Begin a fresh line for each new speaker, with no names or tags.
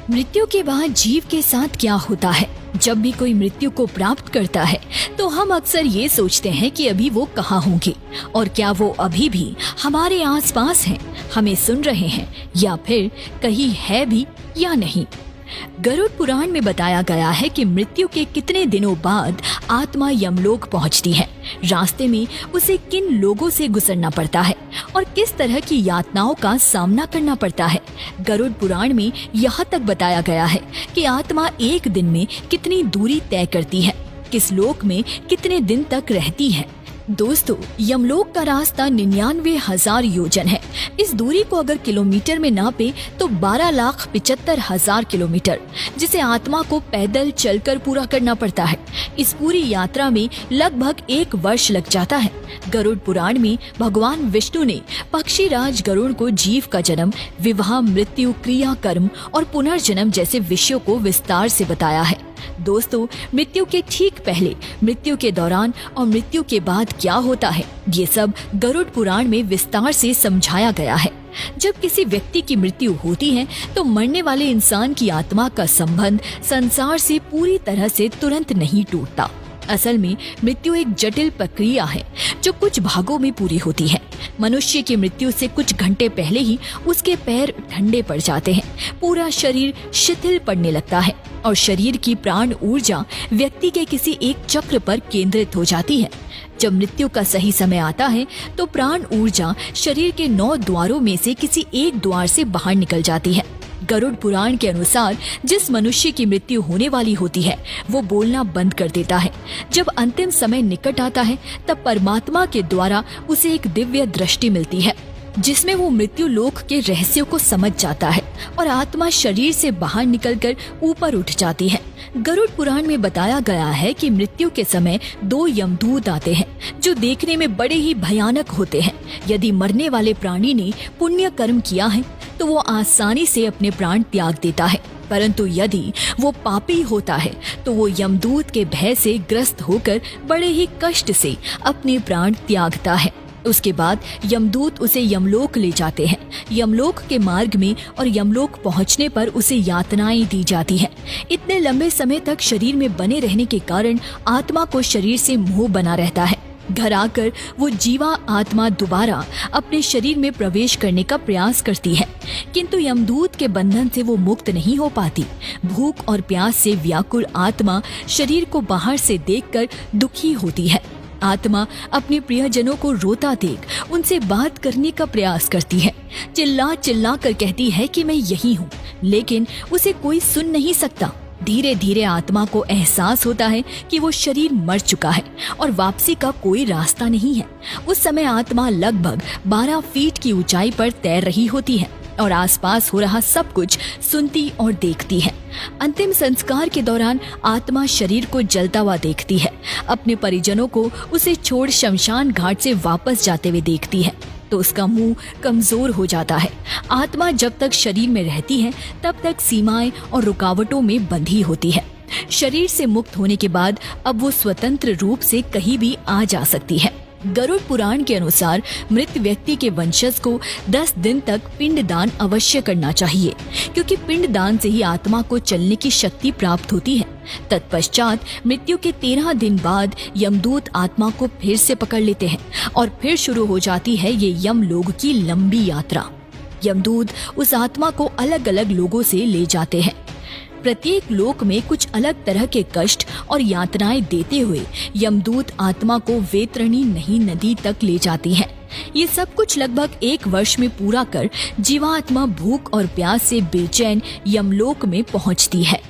मृत्यु के बाद जीव के साथ क्या होता है? जब भी कोई मृत्यु को प्राप्त करता है तो हम अक्सर ये सोचते हैं कि अभी वो कहाँ होंगे और क्या वो अभी भी हमारे आसपास हैं, हमें सुन रहे हैं या फिर कहीं है भी या नहीं। गरुड़ पुराण में बताया गया है कि मृत्यु के कितने दिनों बाद आत्मा यमलोक पहुंचती है। रास्ते में उसे किन लोगों से गुजरना पड़ता है और किस तरह की यातनाओं का सामना करना पड़ता है। गरुड़ पुराण में यहाँ तक बताया गया है कि आत्मा एक दिन में कितनी दूरी तय करती है, किस लोक में कितने दिन तक रहती है। दोस्तों, यमलोक का रास्ता 99,000 योजन है। इस दूरी को अगर किलोमीटर में नापे तो 12,75,000 किलोमीटर, जिसे आत्मा को पैदल चलकर पूरा करना पड़ता है। इस पूरी यात्रा में लगभग 1 वर्ष लग जाता है। गरुड़ पुराण में भगवान विष्णु ने पक्षीराज गरुड़ को जीव का जन्म, विवाह, मृत्यु, क्रिया, कर्म और पुनर्जन्म जैसे विषयों को विस्तार से बताया है। दोस्तों, मृत्यु के ठीक पहले, मृत्यु के दौरान और मृत्यु के बाद क्या होता है, ये सब गरुड़ पुराण में विस्तार से समझाया गया है। जब किसी व्यक्ति की मृत्यु होती है तो मरने वाले इंसान की आत्मा का संबंध संसार से पूरी तरह से तुरंत नहीं टूटता। असल में मृत्यु एक जटिल प्रक्रिया है जो कुछ भागों में पूरी होती है। मनुष्य की मृत्यु से कुछ घंटे पहले ही उसके पैर ठंडे पड़ जाते हैं, पूरा शरीर शिथिल पड़ने लगता है और शरीर की प्राण ऊर्जा व्यक्ति के किसी एक चक्र पर केंद्रित हो जाती है। जब मृत्यु का सही समय आता है तो प्राण ऊर्जा शरीर के 9 द्वारों में से किसी एक द्वार से बाहर निकल जाती है। गरुड़ पुराण के अनुसार जिस मनुष्य की मृत्यु होने वाली होती है वो बोलना बंद कर देता है। जब अंतिम समय निकट आता है तब परमात्मा के द्वारा उसे एक दिव्य दृष्टि मिलती है जिसमें वो मृत्यु लोक के रहस्यों को समझ जाता है और आत्मा शरीर से बाहर निकलकर ऊपर उठ जाती है। गरुड़ पुराण में बताया गया है कि मृत्यु के समय 2 यमदूत आते हैं जो देखने में बड़े ही भयानक होते हैं। यदि मरने वाले प्राणी ने पुण्य कर्म किया है तो वो आसानी से अपने प्राण त्याग देता है, परंतु यदि वो पापी होता है तो वो यमदूत के भय से ग्रस्त होकर बड़े ही कष्ट से अपने प्राण त्यागता है। उसके बाद यमदूत उसे यमलोक ले जाते हैं। यमलोक के मार्ग में और यमलोक पहुंचने पर उसे यातनाएं दी जाती हैं। इतने लंबे समय तक शरीर में बने रहने के कारण आत्मा को शरीर से मोह बना रहता है। घर आकर वो जीवा आत्मा दोबारा अपने शरीर में प्रवेश करने का प्रयास करती है, किंतु यमदूत के बंधन से वो मुक्त नहीं हो पाती। भूख और प्यास से व्याकुल आत्मा शरीर को बाहर से देखकर दुखी होती है। आत्मा अपने प्रियजनों को रोता देख उनसे बात करने का प्रयास करती है। चिल्ला चिल्ला कर कहती है कि मैं यही हूँ, लेकिन उसे कोई सुन नहीं सकता। धीरे धीरे आत्मा को एहसास होता है कि वो शरीर मर चुका है और वापसी का कोई रास्ता नहीं है। उस समय आत्मा लगभग 12 फीट की ऊंचाई पर तैर रही होती है और आसपास हो रहा सब कुछ सुनती और देखती है। अंतिम संस्कार के दौरान आत्मा शरीर को जलता हुआ देखती है। अपने परिजनों को उसे छोड़ शमशान घाट से वापस जाते हुए देखती है तो उसका मुंह कमजोर हो जाता है। आत्मा जब तक शरीर में रहती है तब तक सीमाएं और रुकावटों में बंधी होती है। शरीर से मुक्त होने के बाद अब वो स्वतंत्र रूप से कहीं भी आ जा सकती है। गरुड़ पुराण के अनुसार मृत व्यक्ति के वंशज को 10 दिन तक पिंडदान अवश्य करना चाहिए, क्योंकि पिंडदान से ही आत्मा को चलने की शक्ति प्राप्त होती है। तत्पश्चात मृत्यु के 13 दिन बाद यमदूत आत्मा को फिर से पकड़ लेते हैं और फिर शुरू हो जाती है ये यमलोक की लंबी यात्रा। यमदूत उस आत्मा को अलग अलग लोगों से ले जाते हैं। प्रत्येक लोक में कुछ अलग तरह के कष्ट और यातनाएं देते हुए यमदूत आत्मा को वैतरणी नहीं नदी तक ले जाती हैं। ये सब कुछ लगभग 1 वर्ष में पूरा कर जीवात्मा भूख और प्यास से बेचैन यमलोक में पहुंचती है।